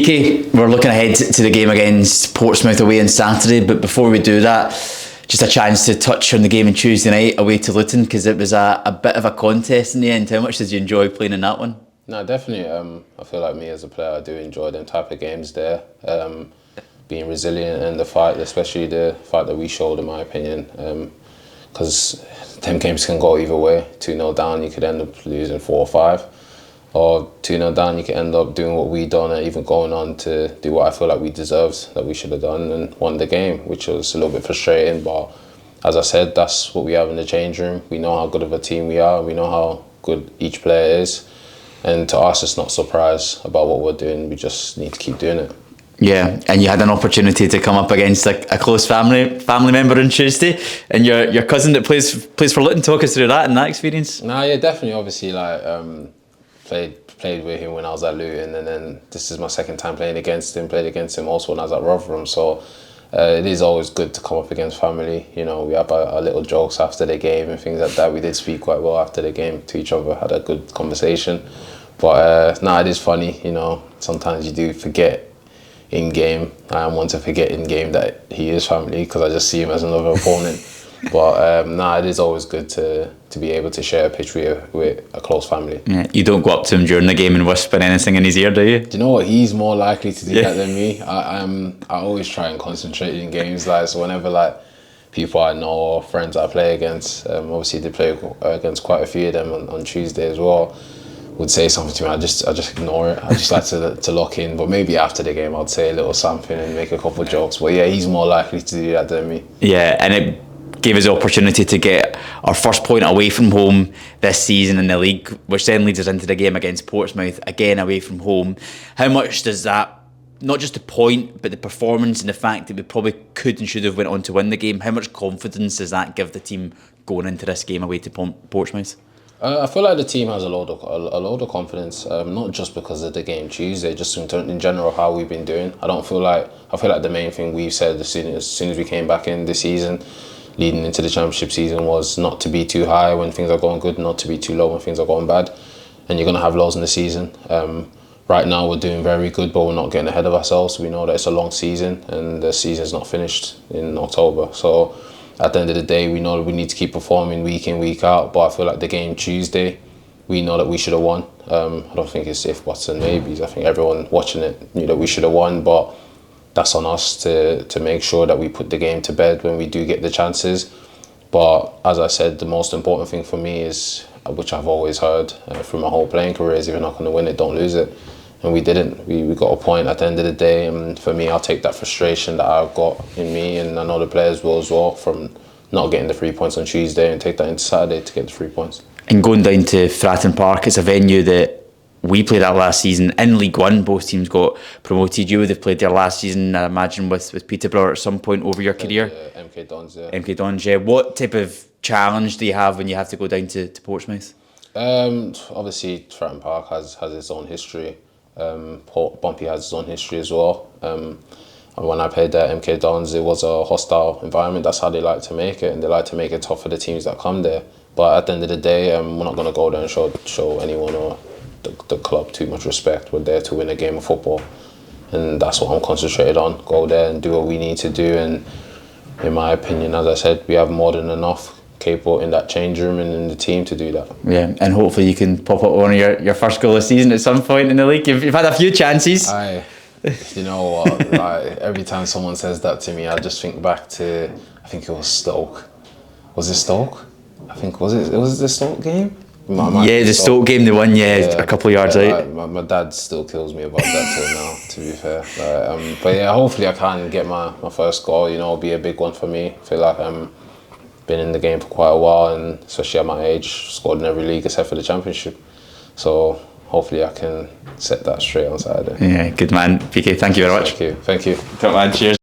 PK, we're looking ahead to the game against Portsmouth away on Saturday, but before we do that, just a chance to touch on the game on Tuesday night away to Luton, because it was a bit of a contest in the end. How much did you enjoy playing in that one? No, definitely. I feel like me as a player, I do enjoy them type of games there. Being resilient in the fight, especially the fight that we showed, in my opinion. Because them games can go either way. 2-0 down, you could end up losing 4 or 5. Or 2-0 down, you could end up doing what we done and even going on to do what I feel like we deserved, that we should have done, and won the game, which was a little bit frustrating. But as I said, that's what we have in the change room. We know how good of a team we are. We know how good each player is. And to us, it's not a surprise about what we're doing. We just need to keep doing it. Yeah, and you had an opportunity to come up against a close family member on Tuesday, and your cousin that plays for Luton. Talk us through that and that experience. Nah, yeah, definitely. Obviously, played with him when I was at Luton, and then this is my second time playing against him. Played against him also when I was at Rotherham, so it is always good to come up against family. You know, we have our little jokes after the game and things like that. We did speak quite well after the game to each other, had a good conversation. But it is funny. You know, sometimes you do forget in game. I am one to forget in game that he is family, because I just see him as another opponent. But it is always good to be able to share a pitch with a close family. Yeah, you don't go up to him during the game and whisper anything in his ear, do you? Do you know what? He's more likely to do that than me. I always try and concentrate in games. So whenever people I know or friends I play against, obviously they play against quite a few of them on Tuesday as well, would say something to me, I just ignore it. I just like to lock in. But maybe after the game I'd say a little something and make a couple of jokes. But yeah, he's more likely to do that than me. Yeah, and it gave us the opportunity to get our first point away from home this season in the league, which then leads us into the game against Portsmouth, again away from home. How much does that, not just the point, but the performance and the fact that we probably could and should have went on to win the game, how much confidence does that give the team going into this game away to Portsmouth? I feel like the team has a load of confidence, not just because of the game Tuesday, just in general how we've been doing. I feel like the main thing we've said as soon as we came back in this season, leading into the championship season, was not to be too high when things are going good, not to be too low when things are going bad. And you're going to have lows in the season. Right now we're doing very good, but we're not getting ahead of ourselves. We know that it's a long season and the season's not finished in October. So at the end of the day, we know that we need to keep performing week in, week out. But I feel like the game Tuesday, we know that we should have won. I don't think it's if, buts and maybes. I think everyone watching it knew that we should have won, but that's on us to make sure that we put the game to bed when we do get the chances. But as I said, the most important thing for me is, which I've always heard through my whole playing career, is if you're not going to win it, don't lose it. And we didn't. We got a point at the end of the day. And for me, I'll take that frustration that I've got in me, and I know the players will as well, from not getting the 3 points on Tuesday, and take that into Saturday to get the 3 points. And going down to Fratton Park, it's a venue that we played at last season in League One. Both teams got promoted. You would have played there last season, I imagine, with Peterborough at some point over your career. MK Dons, yeah. MK Dons, yeah. What type of challenge do you have when you have to go down to Portsmouth? Obviously, Fratton Park has its own history. Bumpy has its own history as well. And when I played there at MK Dons, it was a hostile environment. That's how they like to make it, and they like to make it tough for the teams that come there. But at the end of the day, we're not going to go there and show anyone or the club too much respect. We're there to win a game of football, and that's what I'm concentrated on. Go there and do what we need to do, and in my opinion, as I said, we have more than enough capable in that change room and in the team to do that. Yeah, and hopefully you can pop up one of your first goal of the season at some point in the league. You've had a few chances. You know what, every time someone says that to me, I just think back to, I think it was Stoke. Was it Stoke? I think, was it the Stoke game? The Stoke game, they won, a couple of yards out. My dad still kills me about that till now, to be fair. But yeah, hopefully I can get my first goal, it'll be a big one for me. I feel like I'm been in the game for quite a while, and especially at my age, scored in every league except for the Championship. So hopefully I can set that straight on Saturday. Yeah, good man. PK, thank you very much. Thank you. Top man, cheers.